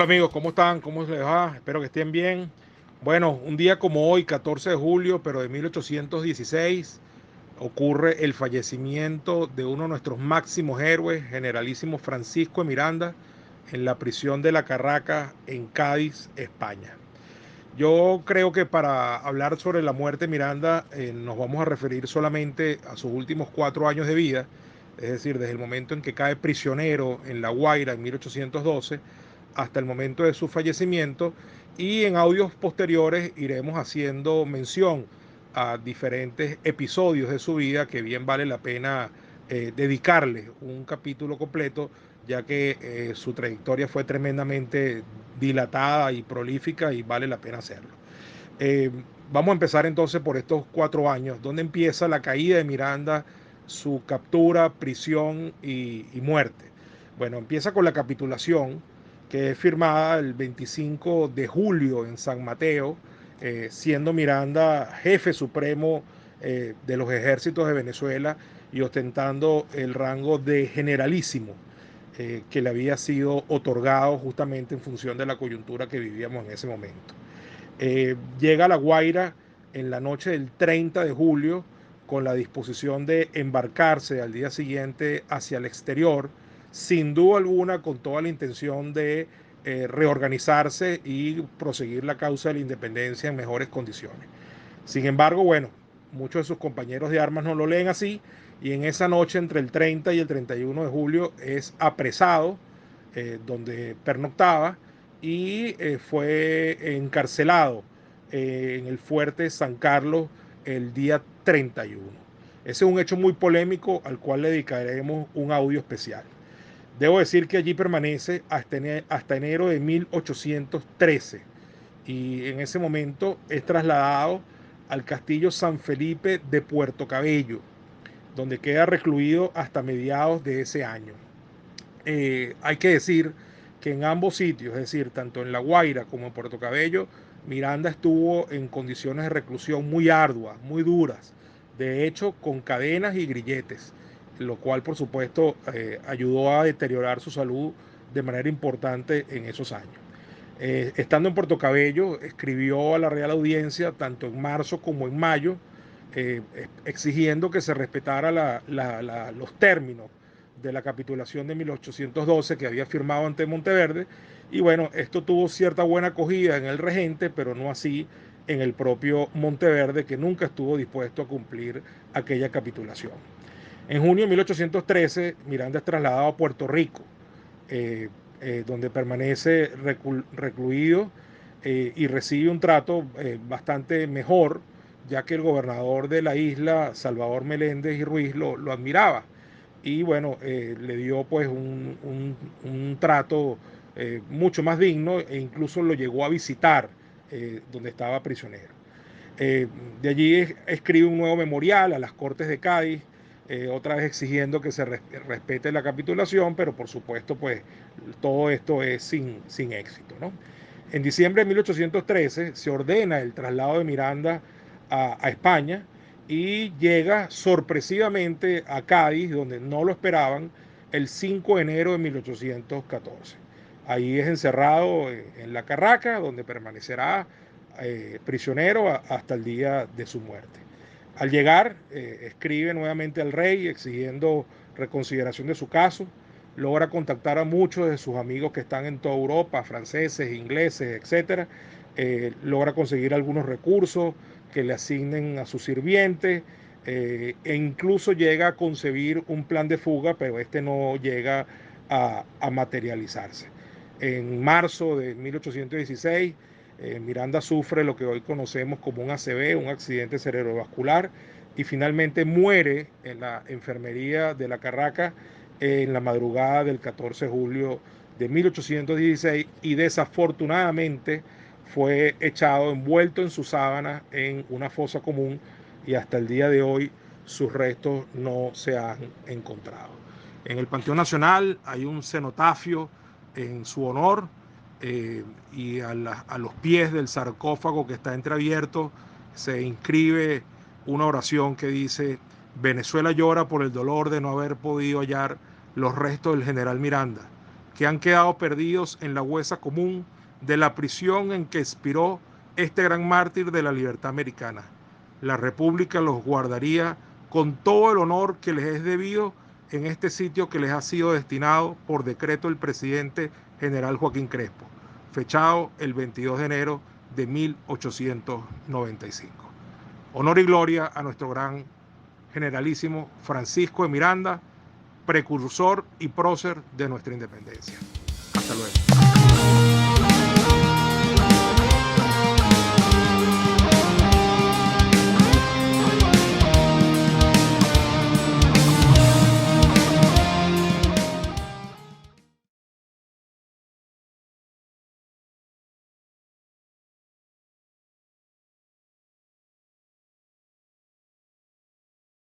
amigos, ¿cómo están? ¿Cómo les va? Espero que estén bien. Bueno, un día como hoy, 14 de julio, pero de 1816, ocurre el fallecimiento de uno de nuestros máximos héroes, generalísimo Francisco de Miranda, en la prisión de La Carraca, en Cádiz, España. Yo creo que para hablar sobre la muerte de Miranda nos vamos a referir solamente a sus últimos 4 años de vida, es decir, desde el momento en que cae prisionero en La Guaira en 1812 hasta el momento de su fallecimiento, y en audios posteriores iremos haciendo mención a diferentes episodios de su vida que bien vale la pena dedicarle un capítulo completo, ya que su trayectoria fue tremendamente dilatada y prolífica y vale la pena hacerlo. Eh, Vamos a empezar entonces por estos 4 años, donde empieza la caída de Miranda, su captura, prisión y muerte. Bueno, empieza con la capitulación, que es firmada el 25 de julio en San Mateo, siendo Miranda jefe supremo de los ejércitos de Venezuela y ostentando el rango de generalísimo que le había sido otorgado justamente en función de la coyuntura que vivíamos en ese momento. Llega a La Guaira en la noche del 30 de julio con la disposición de embarcarse al día siguiente hacia el exterior, sin duda alguna con toda la intención de reorganizarse y proseguir la causa de la independencia en mejores condiciones. Sin embargo, bueno, muchos de sus compañeros de armas no lo leen así, y en esa noche entre el 30 y el 31 de julio es apresado donde pernoctaba, y fue encarcelado en el fuerte San Carlos el día 31. Ese es un hecho muy polémico al cual le dedicaremos un audio especial. Debo decir que allí permanece hasta enero de 1813, y en ese momento es trasladado al Castillo San Felipe de Puerto Cabello, donde queda recluido hasta mediados de ese año. Hay que decir que en ambos sitios, es decir, tanto en La Guaira como en Puerto Cabello, Miranda estuvo en condiciones de reclusión muy arduas, muy duras, de hecho con cadenas y grilletes, lo cual por supuesto ayudó a deteriorar su salud de manera importante en esos años. Estando en Puerto Cabello, escribió a la Real Audiencia tanto en marzo como en mayo, exigiendo que se respetara los términos de la capitulación de 1812 que había firmado ante Monteverde. Y bueno, esto tuvo cierta buena acogida en el regente, pero no así en el propio Monteverde, que nunca estuvo dispuesto a cumplir aquella capitulación. En junio de 1813, Miranda es trasladado a Puerto Rico, eh, donde permanece recluido y recibe un trato bastante mejor, ya que el gobernador de la isla, Salvador Meléndez y Ruiz, lo admiraba. Y bueno, le dio pues un trato mucho más digno, e incluso lo llegó a visitar donde estaba prisionero. Eh, de allí escribe un nuevo memorial a las Cortes de Cádiz, otra vez exigiendo que se respete la capitulación, pero por supuesto pues todo esto es sin éxito, ¿no? En diciembre de 1813 se ordena el traslado de Miranda a España, y llega sorpresivamente a Cádiz, donde no lo esperaban, el 5 de enero de 1814. Ahí es encerrado en La Carraca, donde permanecerá prisionero hasta el día de su muerte. Al llegar, escribe nuevamente al rey exigiendo reconsideración de su caso, logra contactar a muchos de sus amigos que están en toda Europa, franceses, ingleses, etcétera. Logra conseguir algunos recursos que le asignen a sus sirvientes, e incluso llega a concebir un plan de fuga, pero este no llega a materializarse. En marzo de 1816, Miranda sufre lo que hoy conocemos como un ACV, un accidente cerebrovascular, y finalmente muere en la enfermería de La Carraca en la madrugada del 14 de julio de 1816, y desafortunadamente fue echado envuelto en su sábana en una fosa común, y hasta el día de hoy sus restos no se han encontrado. En el Panteón Nacional hay un cenotafio en su honor, y a los pies del sarcófago que está entreabierto se inscribe una oración que dice: Venezuela llora por el dolor de no haber podido hallar los restos del general Miranda. que han quedado perdidos en la huesa común de la prisión en que expiró este gran mártir de la libertad americana. La República los guardaría con todo el honor que les es debido en este sitio que les ha sido destinado por decreto del presidente general Joaquín Crespo, fechado el 22 de enero de 1895. Honor y gloria a nuestro gran generalísimo Francisco de Miranda, precursor y prócer de nuestra independencia. Hasta luego.